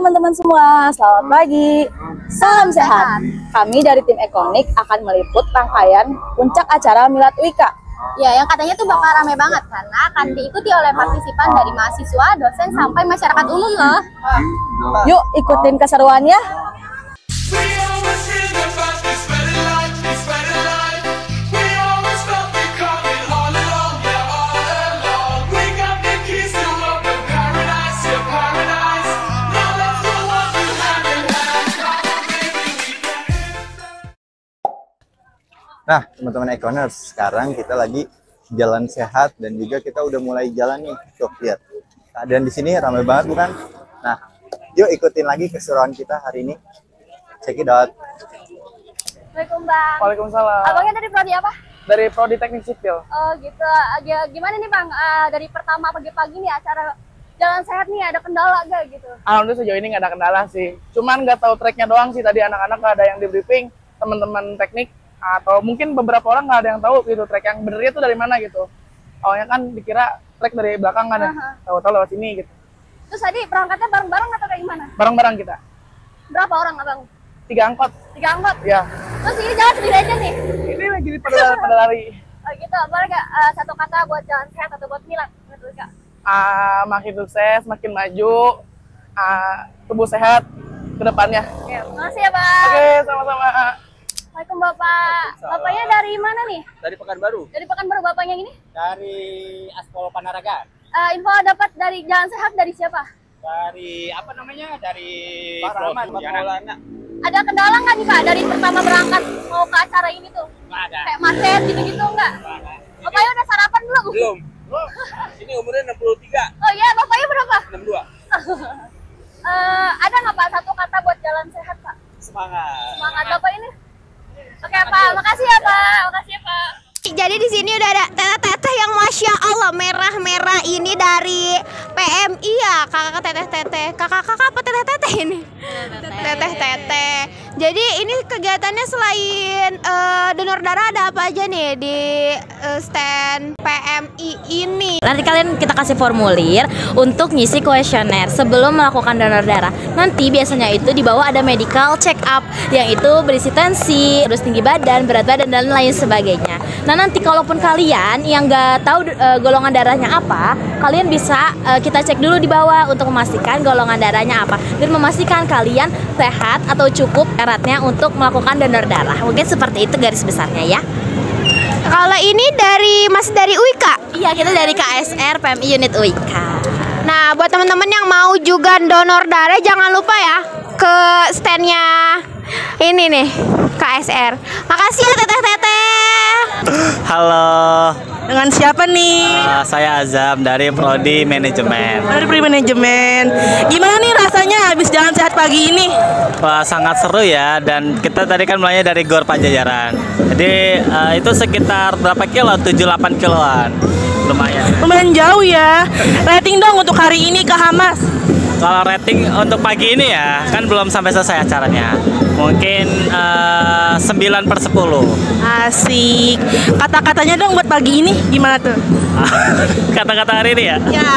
teman-teman semua, selamat pagi. Salam sehat. Kami dari tim Ekonik akan meliput rangkaian puncak acara Milad UIK. Ya, yang katanya tuh bakal rame banget karena akan diikuti oleh partisipan dari mahasiswa, dosen, sampai masyarakat umum loh. Yuk ikutin keseruannya. Nah, teman-teman Ekoners, sekarang kita lagi jalan sehat dan juga kita udah mulai jalan nih. Tuh, lihat. Keadaan di sini ramai banget bukan? Nah, yuk ikutin lagi keseruan kita hari ini. Check it out. Assalamualaikum Bang. Waalaikumsalam. Abangnya dari prodi apa? Dari Prodi Teknik Sipil. Oh gitu. Gimana nih Bang, dari pertama pagi-pagi nih acara jalan sehat nih, ada kendala gak gitu? Alhamdulillah sejauh ini nggak ada kendala sih. Cuman nggak tahu treknya doang sih, tadi anak-anak nggak ada yang di briefing, teman-teman teknik. Atau mungkin beberapa orang nggak ada yang tahu gitu trek yang benernya tuh dari mana gitu. Awalnya kan dikira trek dari belakang kan ya, tahu-tahu lewat sini gitu. Terus tadi berangkatnya bareng-bareng atau kayak gimana? Bareng-bareng kita. Berapa orang Abang? 3 angkot. 3 angkot? Ya. Terus ini jalan sendiri aja nih? Ini lagi pada lari. Oh gitu, boleh gak satu kata buat jalan sehat atau buat Milad? Makin sukses, makin maju, tubuh sehat ke depannya. Oke, makasih ya Bang. Oke, sama-sama. Assalamualaikum Bapak. Bapaknya dari mana nih? Dari Pekanbaru. Dari Pekanbaru bapaknya ini? Dari Aspol Panaraga. Info dapat dari jalan sehat dari siapa? Dari apa namanya? Dari Pak Rahmat, Pak Maulana. Ada kendala nggak nih Pak dari pertama berangkat mau ke acara ini tuh? Nggak ada. Kayak macet gitu-gitu nggak? Bapaknya udah sarapan belum? Belum. Ini umurnya 63. Oh iya, bapaknya berapa? 62. Ada nggak Pak satu kata buat jalan sehat Pak? Semangat. Semangat Bapak ini. Oke Pak, makasih ya Pak. Makasih ya Pak. Jadi di sini udah ada teteh-teteh yang masya Allah merah-merah ini dari PMI ya, kakak teteh-teteh, kakak-kakak apa teteh-teteh ini? Teteh-teteh. Jadi ini kegiatannya selain donor darah ada apa aja nih di stand PMI ini? Nanti kita kasih formulir untuk ngisi kuesioner sebelum melakukan donor darah. Nanti biasanya itu di bawah ada medical check up yang itu berisi tensi, terus tinggi badan, berat badan dan lain sebagainya. Nah nanti kalaupun kalian yang nggak tahu golongan darahnya apa, kalian bisa kita cek dulu di bawah untuk memastikan golongan darahnya apa dan memastikan kalian sehat atau cukup syaratnya untuk melakukan donor darah. Mungkin seperti itu garis besarnya ya. Kalau ini masih dari UIK? Iya, kita dari KSR PMI Unit UIK. Nah, buat teman-teman yang mau juga donor darah jangan lupa ya ke standnya ini nih KSR. Makasih ya teteh-teteh. Halo. Dengan siapa nih? Saya Azam dari Prodi Manajemen. Dari Prodi Manajemen. Gimana nih rasanya habis jalan sehat pagi ini? Wah, sangat seru ya. Dan kita tadi kan mulainya dari Gor Pajajaran. Jadi itu sekitar berapa kilo? 7-8 kiloan. Lumayan. Lumayan jauh ya. Rating dong untuk hari ini ke Hamas. Kalau rating untuk pagi ini ya, kan belum sampai selesai acaranya. Mungkin 9/10. Asik. Kata-katanya dong buat pagi ini gimana tuh? Kata-kata hari ini ya? Ya.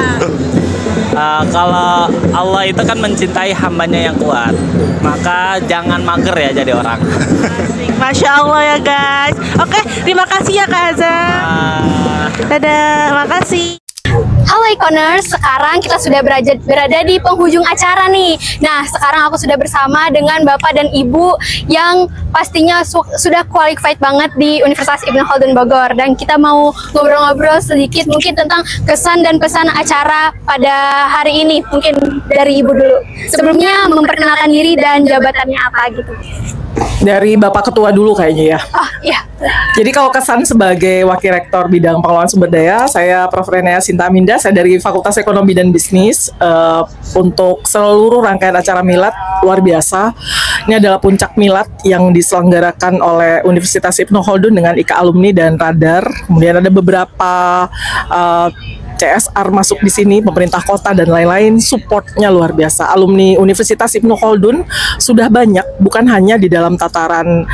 Kalau Allah itu kan mencintai hambanya yang kuat, maka jangan mager ya jadi orang. Asik. Masya Allah ya guys. Oke, terima kasih ya Kak Azam. Dadah, makasih. Halo Ekoners, sekarang kita sudah berada di penghujung acara nih. Nah, sekarang aku sudah bersama dengan Bapak dan Ibu yang pastinya sudah qualified banget di Universitas Ibnu Khaldun Bogor. Dan kita mau ngobrol-ngobrol sedikit mungkin tentang kesan dan pesan acara pada hari ini. Mungkin dari Ibu dulu. Sebelumnya memperkenalkan diri dan jabatannya apa gitu. Dari Bapak Ketua dulu kayaknya ya. Oh iya. Jadi kalau kesan sebagai Wakil Rektor Bidang Pengelolaan Sumber Daya, saya Prof. Renea Sinta Aminda, saya dari Fakultas Ekonomi dan Bisnis. Untuk seluruh rangkaian acara Milad, luar biasa. Ini adalah puncak Milad yang diselenggarakan oleh Universitas Ibnu Khaldun dengan IKA Alumni dan Radar. Kemudian ada beberapa CSR masuk di sini, pemerintah kota dan lain-lain, supportnya luar biasa. Alumni Universitas Ibnu Khaldun sudah banyak, bukan hanya di dalam tataran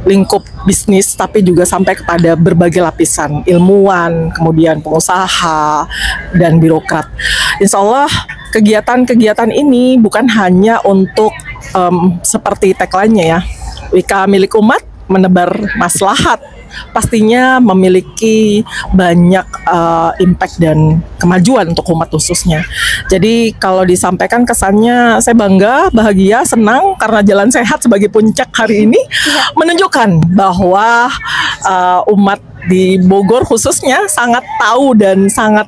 lingkup bisnis, tapi juga sampai kepada berbagai lapisan, ilmuwan, kemudian pengusaha, dan birokrat. Insya Allah kegiatan-kegiatan ini bukan hanya untuk seperti tagline-nya ya, WIKA milik umat, menebar maslahat, pastinya memiliki banyak impact dan kemajuan untuk umat khususnya. Jadi kalau disampaikan kesannya saya bangga, bahagia, senang karena Jalan Sehat sebagai puncak hari ini menunjukkan bahwa umat di Bogor khususnya sangat tahu dan sangat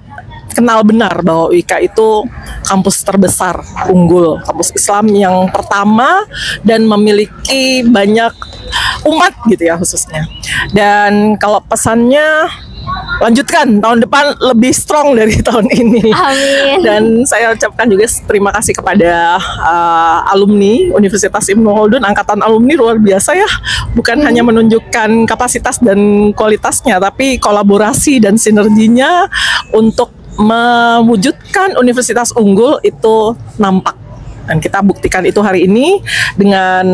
kenal benar bahwa WIKA itu kampus terbesar, unggul, kampus Islam yang pertama dan memiliki banyak umat gitu ya khususnya. Dan kalau pesannya, lanjutkan tahun depan lebih strong dari tahun ini. Amin. Dan saya ucapkan juga terima kasih kepada alumni Universitas Ibnu Khaldun, angkatan alumni luar biasa ya. Bukan hanya menunjukkan kapasitas dan kualitasnya, tapi kolaborasi dan sinerginya untuk mewujudkan universitas unggul itu nampak. Dan kita buktikan itu hari ini dengan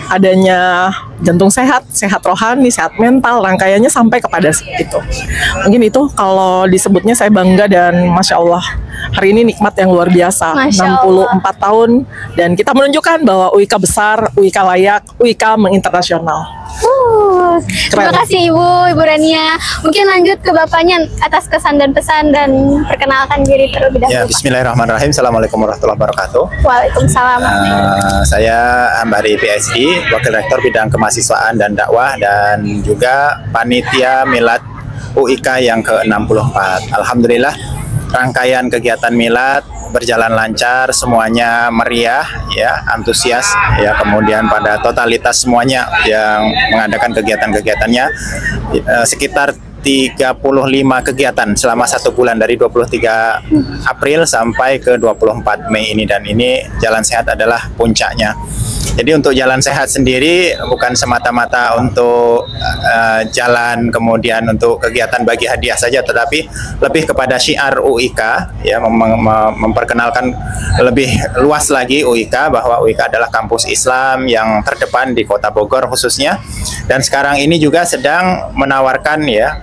adanya jantung sehat, sehat rohani, sehat mental, rangkaiannya sampai kepada itu. Mungkin itu kalau disebutnya saya bangga dan Masya Allah. Hari ini nikmat yang luar biasa, 64 tahun. Dan kita menunjukkan bahwa WIKA besar, WIKA layak, WIKA menginternasional. Terima kasih Ibu Rania. Mungkin lanjut ke Bapaknya atas kesan dan pesan dan perkenalkan diri terlebih dahulu. Ya, Bismillahirrahmanirrahim. Assalamualaikum warahmatullahi wabarakatuh. Waalaikumsalam. Saya Ambari PhD, Wakil Rektor Bidang Kemahasiswaan dan Dakwah dan juga Panitia Milad UIK yang ke-64. Alhamdulillah rangkaian kegiatan milad berjalan lancar, semuanya meriah, ya, antusias, ya, kemudian pada totalitas semuanya yang mengadakan kegiatan-kegiatannya sekitar 35 kegiatan selama 1 bulan dari 23 April sampai ke 24 Mei ini, dan ini Jalan Sehat adalah puncaknya. Jadi untuk Jalan Sehat sendiri bukan semata-mata untuk jalan kemudian untuk kegiatan bagi hadiah saja, tetapi lebih kepada syiar UIK, ya, memperkenalkan lebih luas lagi UIK bahwa UIK adalah kampus Islam yang terdepan di Kota Bogor khususnya, dan sekarang ini juga sedang menawarkan ya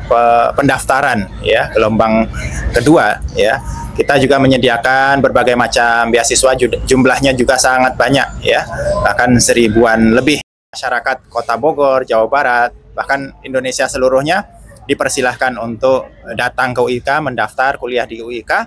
pendaftaran ya gelombang kedua ya. Kita juga menyediakan berbagai macam beasiswa, jumlahnya juga sangat banyak ya, bahkan 1000-an lebih. Masyarakat Kota Bogor, Jawa Barat, bahkan Indonesia seluruhnya dipersilahkan untuk datang ke UIK, mendaftar kuliah di UIK.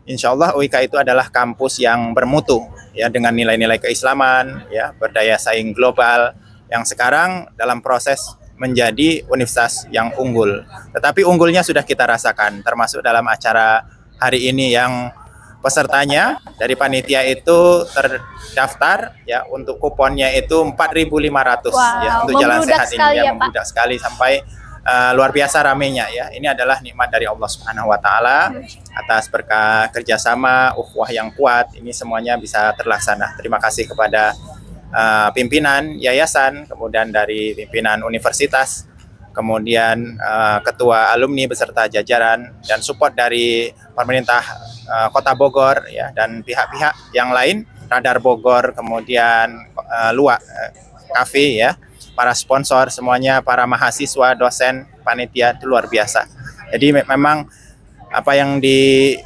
Insya Allah UIK itu adalah kampus yang bermutu ya, dengan nilai-nilai keislaman ya, berdaya saing global, yang sekarang dalam proses menjadi universitas yang unggul. Tetapi unggulnya sudah kita rasakan, termasuk dalam acara hari ini yang pesertanya dari panitia itu terdaftar ya, untuk kuponnya itu 4.500 ya, untuk Jalan Sehat ini ya, membludak sekali sampai luar biasa ramenya ya. Ini adalah nikmat dari Allah Subhanahu wa taala atas berkah kerjasama ukhuwah yang kuat, ini semuanya bisa terlaksana. Terima kasih kepada pimpinan yayasan, kemudian dari pimpinan universitas, kemudian ketua alumni beserta jajaran, dan support dari pemerintah Kota Bogor ya, dan pihak-pihak yang lain, Radar Bogor, kemudian Luak Cafe ya, para sponsor semuanya, para mahasiswa, dosen, panitia, itu luar biasa. Jadi memang apa yang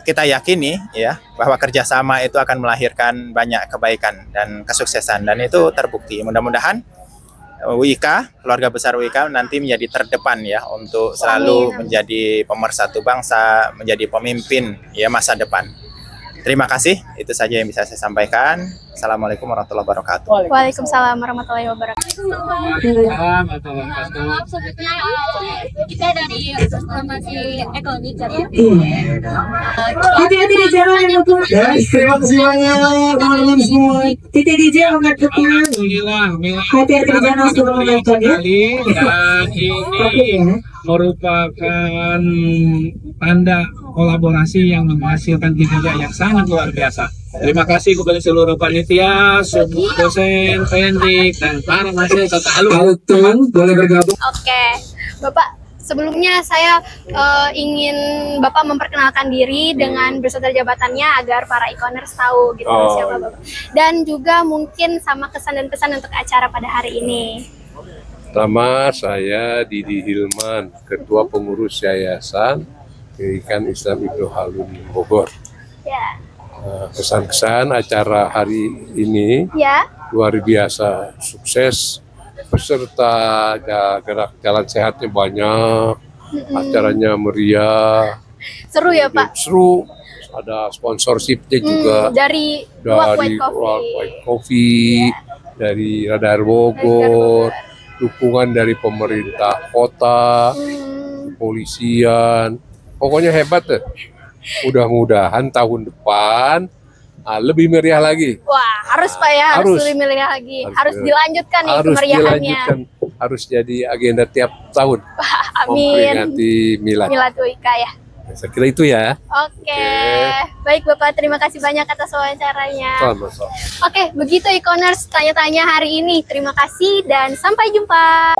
kita yakini ya, bahwa kerjasama itu akan melahirkan banyak kebaikan dan kesuksesan, dan itu terbukti. Mudah-mudahan UIK, keluarga besar UIK nanti menjadi terdepan ya, untuk selalu menjadi pemersatu bangsa, menjadi pemimpin ya masa depan. Terima kasih, itu saja yang bisa saya sampaikan. Assalamualaikum warahmatullahi wabarakatuh. Waalaikumsalam warahmatullahi wabarakatuh. Kita dari Informasi Ekonomi. Hati-hati di jalan yang betul. Guys, terima kasih banyak teman-teman semua. Titik DJ angkat kepungan. Hati-hati di jalan sebelum menonton ya. Dan ini merupakan tanda kolaborasi yang menghasilkan kinerja yang sangat luar biasa. Terima kasih kepada seluruh panitia, semua dosen, pendik, dan para mahasiswa alumni. Boleh bergabung. Oke, Bapak. Sebelumnya saya ingin Bapak memperkenalkan diri dengan beserta jabatannya agar para ikoners tahu gitu siapa Bapak. Dan juga mungkin sama kesan dan pesan untuk acara pada hari ini. Pertama, saya Didi Hilman, Ketua Pengurus Yayasan Pendidikan Islam Ibnu Haldun Bogor. Kesan-kesan acara hari ini luar biasa sukses, peserta gerak jalan sehatnya banyak, acaranya meriah, Seru ya Pak? seru, ada sponsorshipnya juga Dari dari White Coffee, dari Radar Bogor, dukungan dari pemerintah kota, kepolisian, pokoknya hebat deh. Mudah-mudahan tahun depan lebih meriah lagi. Wah, harus Pak ya, harus lebih meriah lagi. Harus dilanjutkan nih kemeriahannya. Harus jadi agenda tiap tahun. Amin. Memperingati Milad. Milad Wika ya. Saya kira itu ya. Oke. Baik Bapak, terima kasih banyak atas wawancaranya. Sama-sama. Oke, begitu Ikoners tanya-tanya hari ini. Terima kasih dan sampai jumpa.